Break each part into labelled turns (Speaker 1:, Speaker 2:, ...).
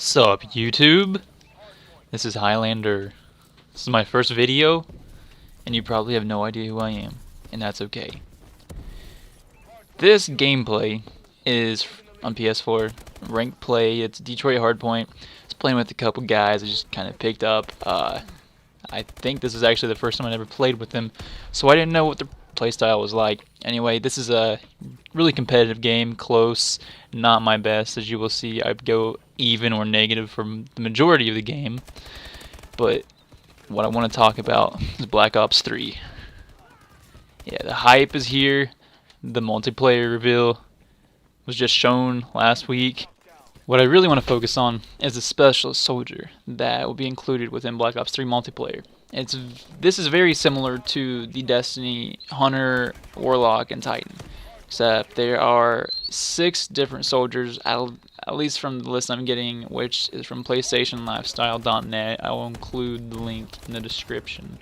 Speaker 1: Sup YouTube? This is Hylanderrr. This is my first video, and you probably have no idea who I am, and that's okay. This gameplay is on PS4, ranked play. It's Detroit Hardpoint. I was playing with a couple guys I just kind of picked up. I think this is actually the first time I ever played with them, so I didn't know what the playstyle was like. Anyway, this is a really competitive game, close, not my best. As you will see, I go even or negative from the majority of the game. But what I want to talk about is Black Ops 3. Yeah, the hype is here. The multiplayer reveal was just shown last week. What I really want to focus on is the specialist soldier that will be included within Black Ops 3 multiplayer. This is very similar to the Destiny Hunter, Warlock, and Titan, except there are 6 different soldiers, at least from the list I'm getting, which is from PlayStationLifestyle.net. I will include the link in the description.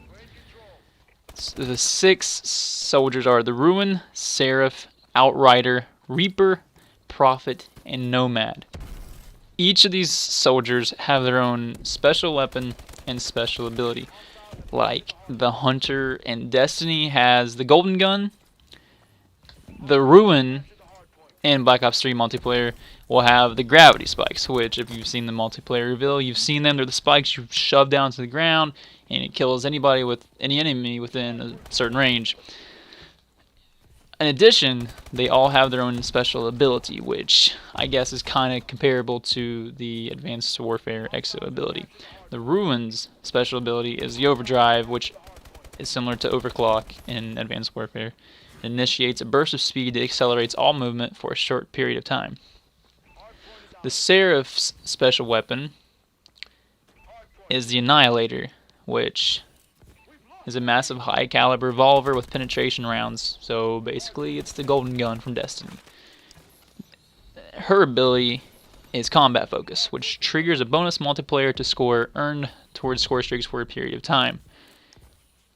Speaker 1: So the 6 soldiers are the Ruin, Seraph, Outrider, Reaper, Prophet, and Nomad. Each of these soldiers have their own special weapon and special ability. Like the Hunter in Destiny has the Golden Gun. The Ruin in Black Ops 3 multiplayer will have the gravity spikes, which if you've seen the multiplayer reveal, you've seen them. They're the spikes you shove down to the ground, and it kills any enemy within a certain range. In addition, they all have their own special ability, which I guess is kind of comparable to the Advanced Warfare Exo ability. The Ruin's special ability is the Overdrive, which is similar to Overclock in Advanced Warfare. It initiates a burst of speed that accelerates all movement for a short period of time. The Seraph's special weapon is the Annihilator, which is a massive high caliber revolver with penetration rounds, so basically it's the Golden Gun from Destiny. Her ability is combat focus, which triggers a bonus multiplayer to score earned towards score streaks for a period of time.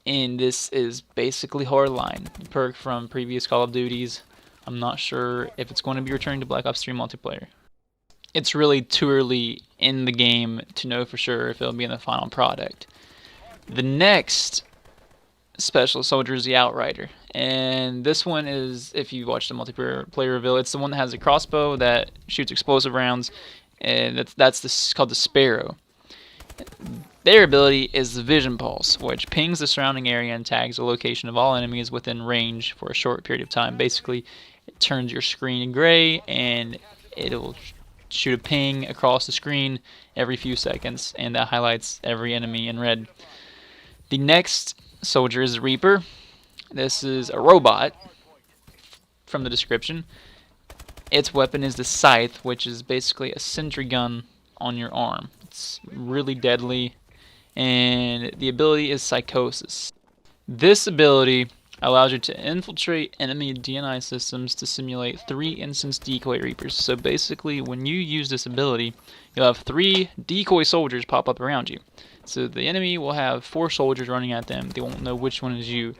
Speaker 1: And this is basically hardline, perk from previous Call of Duties. I'm not sure if it's going to be returning to Black Ops 3 multiplayer. It's really too early in the game to know for sure if it'll be in the final product. The next special soldier is the Outrider, and this one is, if you watch the multiplayer reveal, it's the one that has a crossbow that shoots explosive rounds, and that's called the Sparrow. Their ability is the Vision Pulse, which pings the surrounding area and tags the location of all enemies within range for a short period of time. Basically, it turns your screen gray, and it'll shoot a ping across the screen every few seconds, and that highlights every enemy in red. The next soldier is the Reaper. This is a robot from the description. Its weapon is the Scythe, which is basically a sentry gun on your arm. It's really deadly, and the ability is Psychosis. This ability allows you to infiltrate enemy DNI systems to simulate 3 instance decoy Reapers. So basically, when you use this ability, you'll have 3 decoy soldiers pop up around you. So the enemy will have 4 soldiers running at them. They won't know which one is you.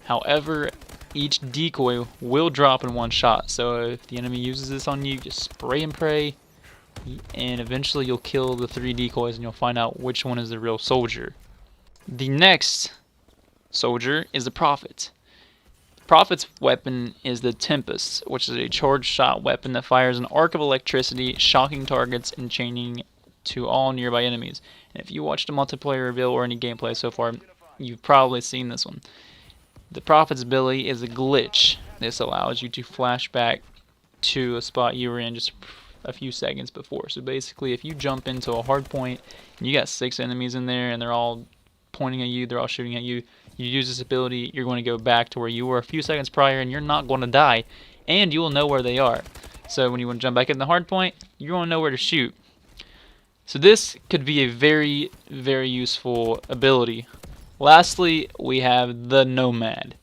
Speaker 1: However, each decoy will drop in one shot. So if the enemy uses this on you, just spray and pray, and eventually you'll kill the 3 decoys and you'll find out which one is the real soldier. The next soldier is the Prophet. Prophet's weapon is the Tempest, which is a charged shot weapon that fires an arc of electricity, shocking targets and chaining to all nearby enemies. And if you watched a multiplayer reveal or any gameplay so far, you've probably seen this one. The Prophet's ability is a glitch. This allows you to flash back to a spot you were in just a few seconds before. So basically, if you jump into a hard point and you got 6 enemies in there and they're all pointing at you, they're all shooting at you, you use this ability, you're going to go back to where you were a few seconds prior, and you're not going to die, and you will know where they are. So when you want to jump back in the hard point, you're going to know where to shoot. So this could be a very, very useful ability. Lastly, we have the Nomad.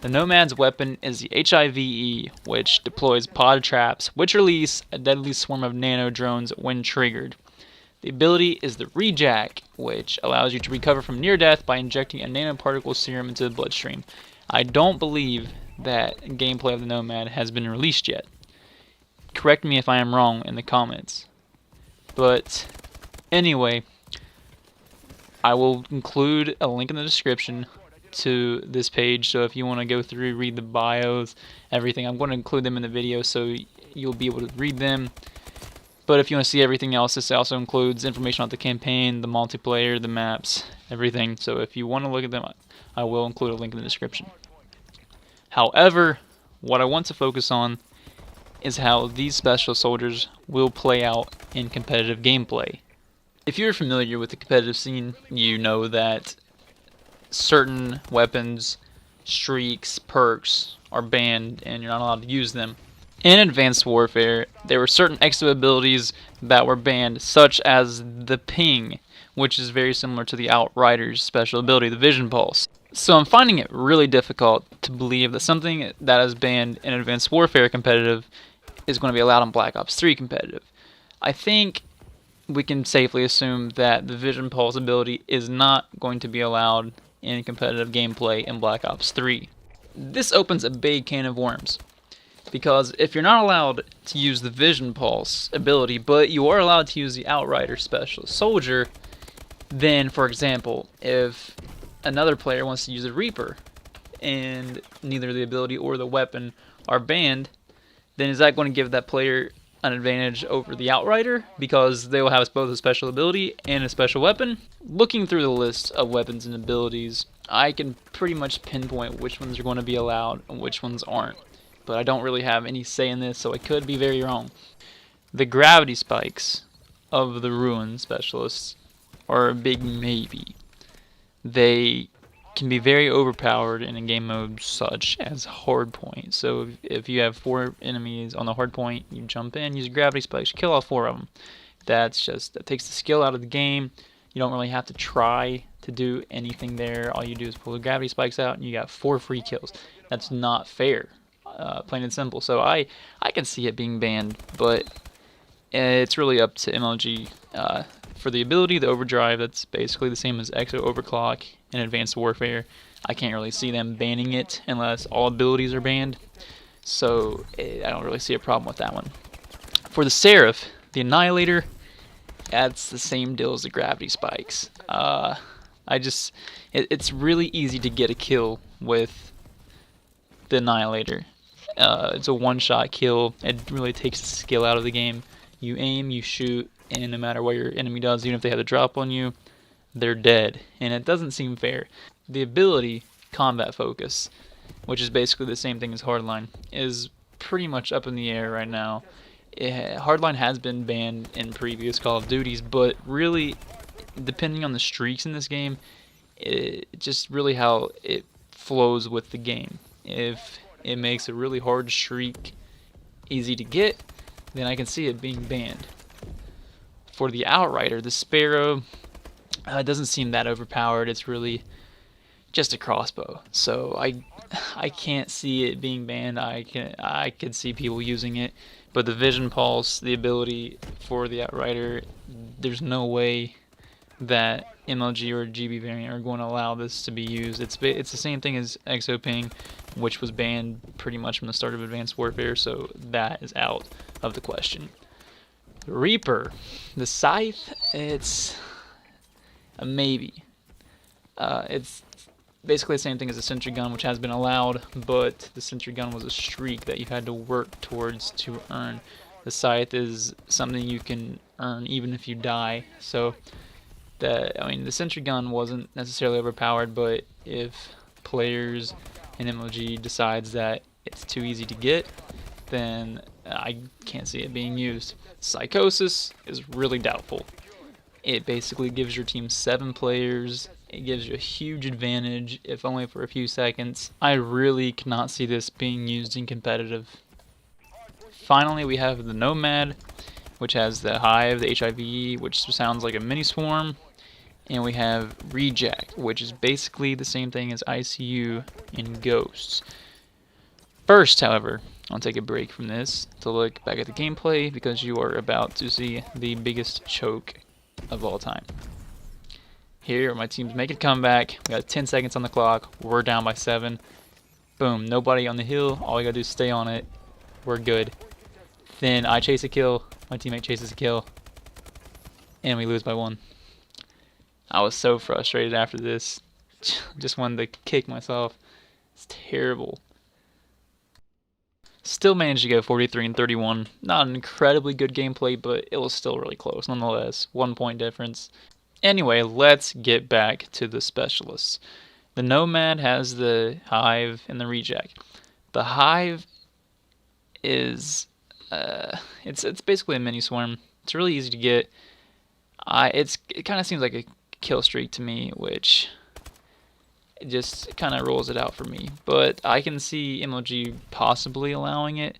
Speaker 1: The Nomad's weapon is the HIVE, which deploys pod traps, which release a deadly swarm of nano drones when triggered. The ability is the Rejack, which allows you to recover from near death by injecting a nanoparticle serum into the bloodstream. I don't believe that gameplay of the Nomad has been released yet. Correct me if I am wrong in the comments. But anyway, I will include a link in the description to this page, so if you want to go through, read the bios, everything, I'm going to include them in the video so you'll be able to read them. But if you want to see everything else, this also includes information on the campaign, the multiplayer, the maps, everything. So if you want to look at them, I will include a link in the description. However, what I want to focus on is how these special soldiers will play out in competitive gameplay. If you're familiar with the competitive scene, you know that certain weapons, streaks, perks are banned and you're not allowed to use them. In Advanced Warfare, there were certain exo abilities that were banned, such as the ping, which is very similar to the Outrider's special ability, the Vision Pulse. So I'm finding it really difficult to believe that something that is banned in Advanced Warfare competitive is going to be allowed in Black Ops 3 competitive. I think we can safely assume that the Vision Pulse ability is not going to be allowed in competitive gameplay in Black Ops 3. This opens a big can of worms, because if you're not allowed to use the Vision Pulse ability, but you are allowed to use the Outrider Special Soldier, then, for example, if another player wants to use a Reaper, and neither the ability or the weapon are banned, then is that going to give that player an advantage over the Outrider, because they will have both a special ability and a special weapon? Looking through the list of weapons and abilities, I can pretty much pinpoint which ones are going to be allowed and which ones aren't, but I don't really have any say in this, so I could be very wrong. The gravity spikes of the Ruin Specialists are a big maybe. They can be very overpowered in a game mode such as hardpoint. So if you have 4 enemies on the hardpoint, you jump in, use gravity spikes, kill all 4 of them. That takes the skill out of the game. You don't really have to try to do anything there. All you do is pull the gravity spikes out and you got 4 free kills. That's not fair, plain and simple. So I can see it being banned, but it's really up to MLG. For the ability, the overdrive, that's basically the same as Exo Overclock in Advanced Warfare. I can't really see them banning it unless all abilities are banned, so I don't really see a problem with that one. For the Seraph, the Annihilator, that's the same deal as the gravity spikes. It's really easy to get a kill with the Annihilator. It's a one-shot kill. It really takes the skill out of the game. You aim, you shoot, and no matter what your enemy does, even if they have a drop on you, they're dead. And it doesn't seem fair. The ability, Combat Focus, which is basically the same thing as Hardline, is pretty much up in the air right now. Hardline has been banned in previous Call of Duties, but really, depending on the streaks in this game, just really how it flows with the game. If it makes a really hard streak easy to get, then I can see it being banned. For the Outrider, the Sparrow, it doesn't seem that overpowered. It's really just a crossbow, so I can't see it being banned. I could see people using it, but the Vision Pulse, the ability for the Outrider, there's no way that MLG or GB variant are going to allow this to be used. It's the same thing as Exo Ping, which was banned pretty much from the start of Advanced Warfare, so that is out of the question. Reaper, the Scythe, it's a maybe. It's basically the same thing as a sentry gun, which has been allowed, but the sentry gun was a streak that you had to work towards to earn. The Scythe is something you can earn even if you die. So, the sentry gun wasn't necessarily overpowered, but if players in MLG decides that it's too easy to get, then I can't see it being used. Psychosis is really doubtful. It basically gives your team 7 players. It gives you a huge advantage, if only for a few seconds. I really cannot see this being used in competitive. Finally, we have the Nomad, which has the Hive, the HIV, which sounds like a mini swarm. And we have Reject, which is basically the same thing as ICU in Ghosts. First, however, I'll take a break from this to look back at the gameplay, because you are about to see the biggest choke of all time. Here, my team's making a comeback. We got 10 seconds on the clock. We're down by 7. Boom, nobody on the hill. All we gotta do is stay on it. We're good. Then I chase a kill. My teammate chases a kill. and we lose by 1. I was so frustrated after this. Just wanted to kick myself. It's terrible. Still managed to go 43-31. Not an incredibly good gameplay, but it was still really close nonetheless. 1 point difference. Anyway, let's get back to the specialists. The Nomad has the Hive and the Reject. The Hive is it's basically a mini swarm. It's really easy to get. It kind of seems like a kill streak to me, which it just kind of rolls it out for me. But I can see MLG possibly allowing it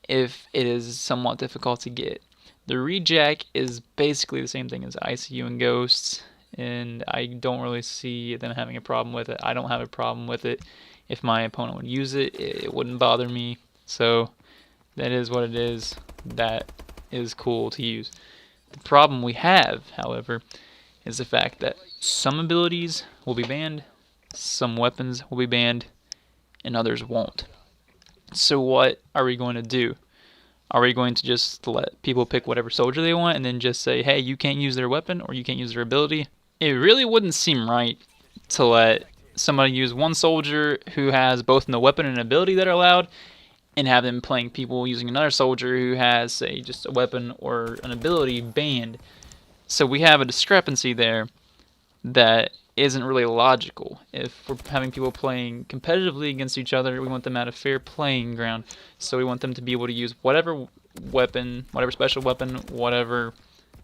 Speaker 1: if it is somewhat difficult to get. The Reject is basically the same thing as ICU and Ghosts, and I don't really see them having a problem with it. I don't have a problem with it. If my opponent would use it, it wouldn't bother me. So that is what it is. That is cool to use. The problem we have, however, is the fact that some abilities will be banned, some weapons will be banned, and others won't. So what are we going to do? Are we going to just let people pick whatever soldier they want and then just say, hey, you can't use their weapon or you can't use their ability? It really wouldn't seem right to let somebody use one soldier who has both the weapon and ability that are allowed and have them playing people using another soldier who has, say, just a weapon or an ability banned. So we have a discrepancy there that isn't really logical. If we're having people playing competitively against each other, we want them at a fair playing ground. So we want them to be able to use whatever weapon, whatever special weapon, whatever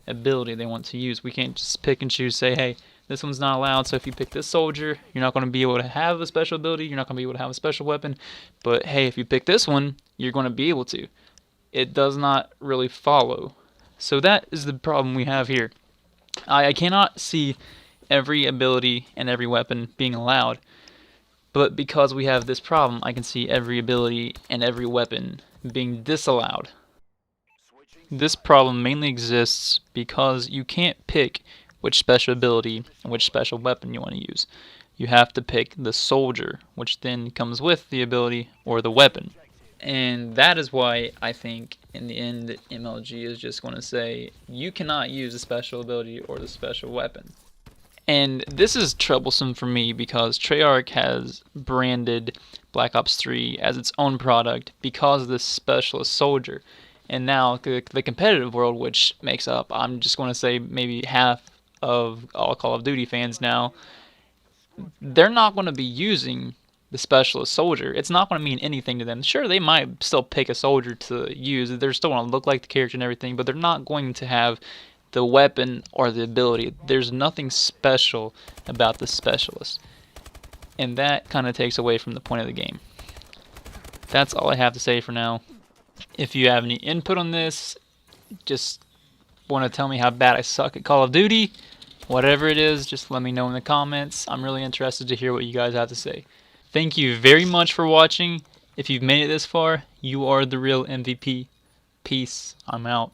Speaker 1: ability they want to use. We can't just pick and choose, say, hey, this one's not allowed, so if you pick this soldier, you're not going to be able to have a special ability, you're not going to be able to have a special weapon, but hey, if you pick this one, you're going to be able to. It does not really follow. So that is the problem we have here. I cannot see every ability and every weapon being allowed, but because we have this problem, I can see every ability and every weapon being disallowed. This problem mainly exists because you can't pick which special ability and which special weapon you want to use. You have to pick the soldier, which then comes with the ability or the weapon. And that is why I think in the end MLG is just going to say you cannot use the special ability or the special weapon. And this is troublesome for me because Treyarch has branded Black Ops 3 as its own product because of this specialist soldier. And now the competitive world, which makes up, I'm just going to say maybe half of all Call of Duty fans now, they're not going to be using the specialist soldier. It's not going to mean anything to them. Sure, they might still pick a soldier to use. They're still going to look like the character and everything, but they're not going to have the weapon or the ability. There's nothing special about the specialist. And that kind of takes away from the point of the game. That's all I have to say for now. If you have any input on this, just want to tell me how bad I suck at Call of Duty, whatever it is, just let me know in the comments. I'm really interested to hear what you guys have to say. Thank you very much for watching. If you've made it this far, you are the real MVP. Peace. I'm out.